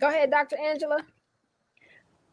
Go ahead, Dr. Angela.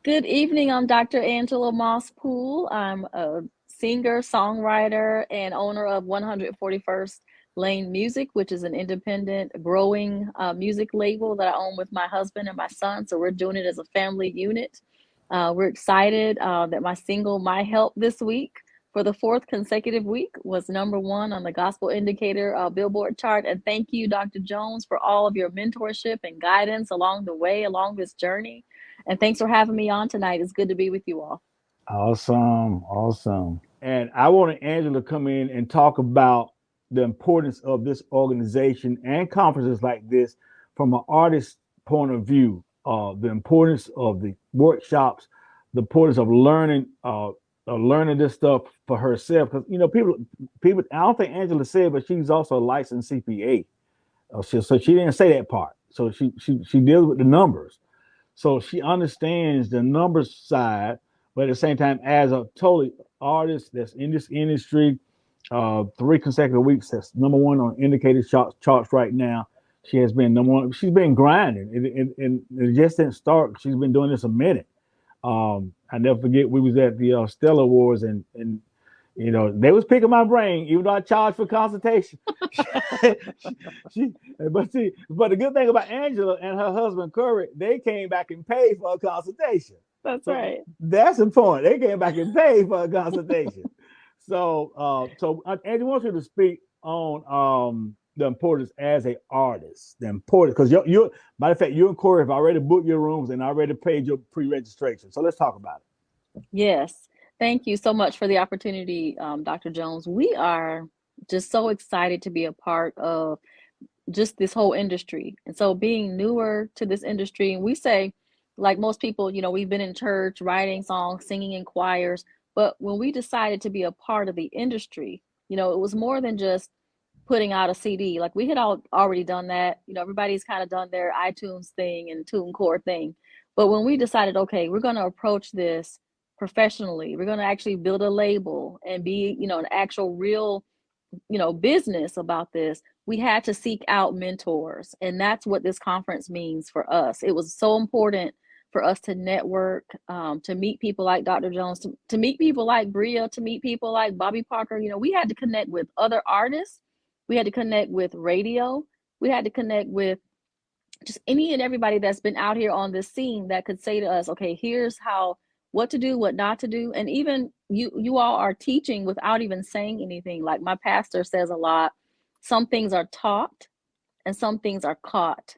Good evening. I'm Dr. Angela Moss Poole. I'm a singer, songwriter, and owner of 141st Lane Music, which is an independent, growing music label that I own with my husband and my son. So we're doing it as a family unit. We're excited that my single, My Help, this week for the fourth consecutive week was #1 on the Gospel Indicator Billboard chart. And thank you, Dr. Jones, for all of your mentorship and guidance along the way, along this journey. And thanks for having me on tonight. It's good to be with you all. Awesome, awesome. And I wanted Angela to come in and talk about the importance of this organization and conferences like this from an artist's point of view. The importance of the workshops, the importance of learning this stuff for herself. Because people. I don't think Angela said, but she's also a licensed CPA. So she didn't say that part. So she deals with the numbers. So she understands the numbers side, but at the same time, as a totally artist that's in this industry, 3 consecutive weeks, that's #1 on indicated charts right now. She has been #1. She's been grinding, and it just didn't start. She's been doing this a minute. I never forget we was at the Stella Awards, and they was picking my brain, even though I charged for consultation. she, but the good thing about Angela and her husband Curry, they came back and paid for a consultation. That's So right. that's the point. They came back and paid for a consultation. So Angela wants you to speak on the importance as an artist. The importance, because you matter of fact, you and Corey have already booked your rooms and already paid your pre-registration. So let's talk about it. Yes. Thank you so much for the opportunity, Dr. Jones. We are just so excited to be a part of just this whole industry. And so being newer to this industry, and we say, like most people, we've been in church, writing songs, singing in choirs. But when we decided to be a part of the industry, it was more than just putting out a CD. Like we had already done that. Everybody's kind of done their iTunes thing and TuneCore thing. But when we decided, okay, we're going to approach this professionally, we're going to actually build a label and be, an actual real, business about this, we had to seek out mentors. And that's what this conference means for us. It was so important for us to network, to meet people like Dr. Jones, to meet people like Bria, to meet people like Bobby Parker. We had to connect with other artists. We had to connect with radio. We had to connect with just any and everybody that's been out here on this scene that could say to us, okay, here's what to do, what not to do. And even you all are teaching without even saying anything. Like my pastor says a lot, some things are taught and some things are caught.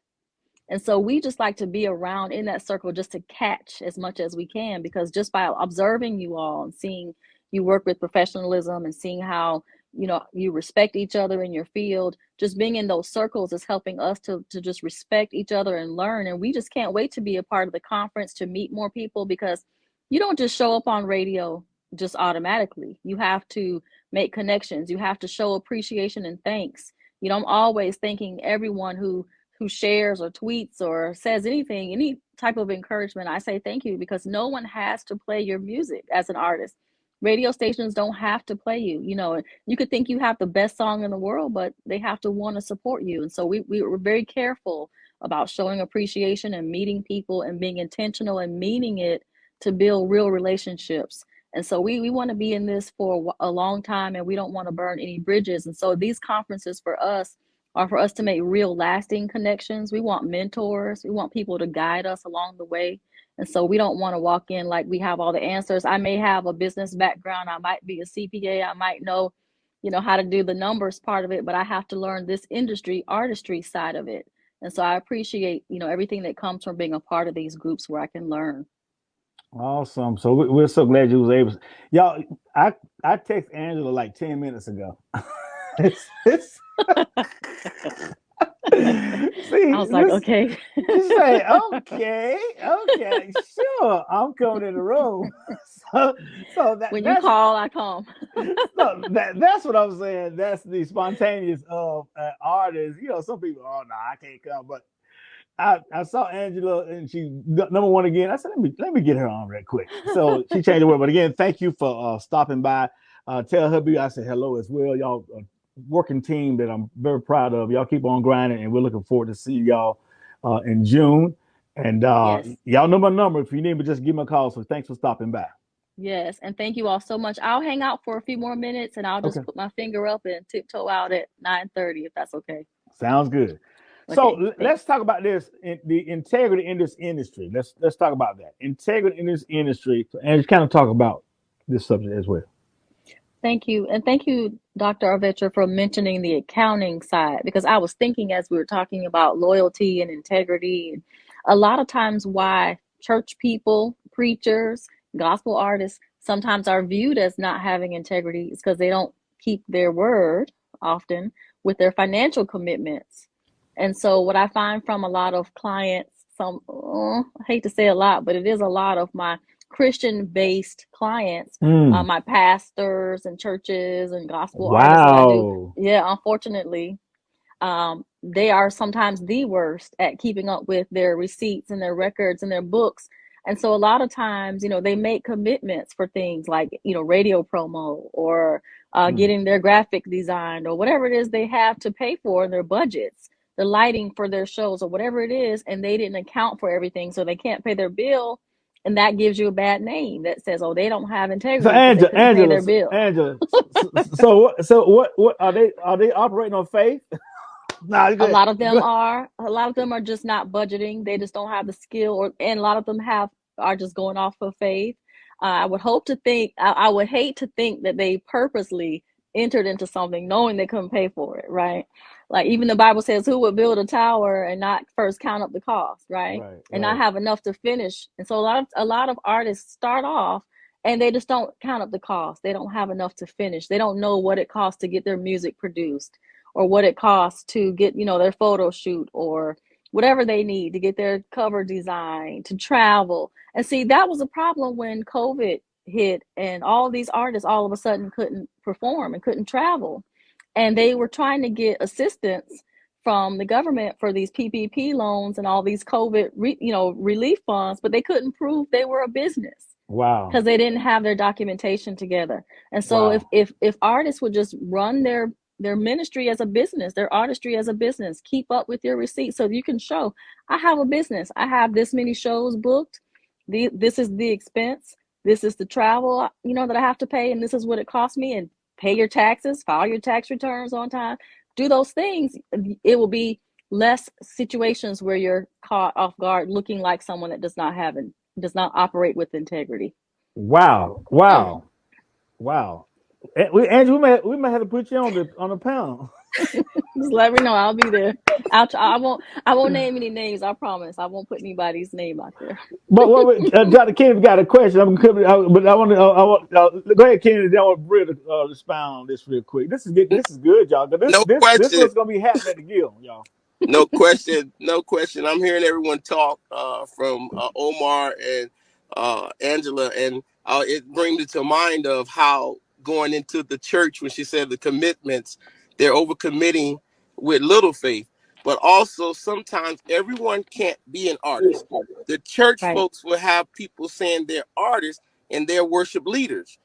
And so we just like to be around in that circle just to catch as much as we can, because just by observing you all and seeing you work with professionalism and seeing how, you respect each other in your field, just being in those circles is helping us to just respect each other and learn. And we just can't wait to be a part of the conference, to meet more people, because you don't just show up on radio just automatically. You have to make connections. You have to show appreciation and thanks. I'm always thanking everyone who shares or tweets or says anything, any type of encouragement. I say thank you, because no one has to play your music as an artist. Radio stations don't have to play you. You could think you have the best song in the world, but they have to want to support you. And so we were very careful about showing appreciation and meeting people and being intentional and meaning it to build real relationships. And so we want to be in this for a long time, and we don't want to burn any bridges. And so these conferences for us are for us to make real lasting connections. We want mentors. We want people to guide us along the way. And so we don't want to walk in like we have all the answers. I may have a business background. I might be a CPA. I might know, how to do the numbers part of it, but I have to learn this industry, artistry side of it. And so I appreciate, everything that comes from being a part of these groups where I can learn. Awesome. So we're so glad you was able. Y'all, I text Angela like 10 minutes ago. it's I See, was like, okay. she say, okay, sure, I'm coming in the room. So, so that When you that's call, I come. no, that's what I'm saying. That's the spontaneous of artists. Some people, oh no, I can't come. But I saw Angela and she #1 again. I said, let me get her on real quick. So she changed the word. But again, thank you for stopping by. Tell hubby I said hello as well. Y'all working team that I'm very proud of. Y'all keep on grinding, and we're looking forward to see y'all in June. And Yes. y'all know my number. If you need me, just give me a call. So thanks for stopping by. Yes. And thank you all so much. I'll hang out for a few more minutes and I'll Okay. just put my finger up and tiptoe out at 9:30 if that's okay. Sounds good. Okay. So Thanks. let's talk about this, the integrity in this industry. Let's talk about that integrity in this industry, and just kind of talk about this subject as well. Thank you. And thank you, Dr. Arvetra, for mentioning the accounting side, because I was thinking as we were talking about loyalty and integrity, and a lot of times why church people, preachers, gospel artists sometimes are viewed as not having integrity is because they don't keep their word often with their financial commitments. And so, what I find from a lot of clients, I hate to say a lot, but it is a lot of my Christian based clients, Mm. my pastors and churches and gospel artists that I do. Wow. Yeah, unfortunately, they are sometimes the worst at keeping up with their receipts and their records and their books. And so a lot of times, they make commitments for things like, radio promo or Mm. getting their graphic designed or whatever it is they have to pay for in their budgets, the lighting for their shows or whatever it is, and they didn't account for everything, so they can't pay their bill. And that gives you a bad name that says, oh, they don't have So integrity because they couldn't pay their bill. Angela, what are they operating on faith? Nah, A good. lot of them Good. are. A lot of them are just not budgeting. They just don't have the skill, and a lot of them are just going off of faith. I would hope to think. I would hate to think that they purposely entered into something knowing they couldn't pay for it. Right? Like even the Bible says, "Who would build a tower and not first count up the cost?" Right? Right, And not right. have enough to finish. And so a lot of artists start off and they just don't count up the cost. They don't have enough to finish. They don't know what it costs to get their music produced or what it costs to get, their photo shoot or whatever they need to get their cover design, to travel. And see, that was a problem when COVID hit and all these artists all of a sudden couldn't perform and couldn't travel. And they were trying to get assistance from the government for these PPP loans and all these COVID, relief funds, but they couldn't prove they were a business Wow. because they didn't have their documentation together. And so if Wow. if if artists would just run their ministry as a business, their artistry as a business, keep up with your receipts so you can show, I have a business. I have this many shows booked. This is the expense. This is the travel, that I have to pay, and this is what it cost me. And pay your taxes, file your tax returns on time. Do those things. It will be less situations where you're caught off guard looking like someone that does not operate with integrity. Wow. Wow. Wow. Andrew, we may have to put you on the panel. Just let me know. I'll be there. I won't name any names. I promise. I won't put anybody's name out there. But Dr. Kennedy got a question. But go ahead, Kennedy. I want to really expound on this real quick. This is good. This is good, y'all. No This question. what's gonna be happening at the Guild, y'all. No question. No question. I'm hearing everyone talk from Omar and Angela, and it brings me to mind of how going into the church when she said the commitments, they're overcommitting with little faith. But also sometimes everyone can't be an artist. The church Right. folks will have people saying they're artists and they're worship leaders.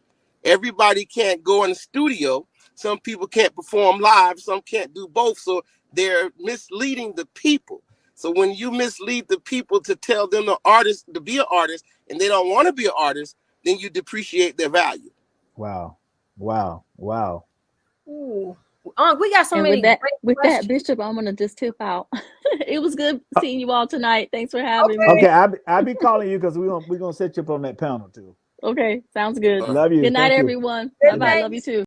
Everybody can't go in the studio. Some people can't perform live. Some can't do both. So they're misleading the people. So when you mislead the people to tell them the artist to be an artist and they don't want to be an artist, then you depreciate their value. Wow. Wow. Wow. Ooh. We got so And with many that, great with that, questions. Bishop, I'm gonna just tip out. It was good seeing you all tonight. Thanks for having Okay. Okay, me. I'll be calling you because we're gonna set you up on that panel too. Okay, sounds good. All right. Love you. Good night, Thank you. everyone. Bye Good Good bye. night. Love you night. too.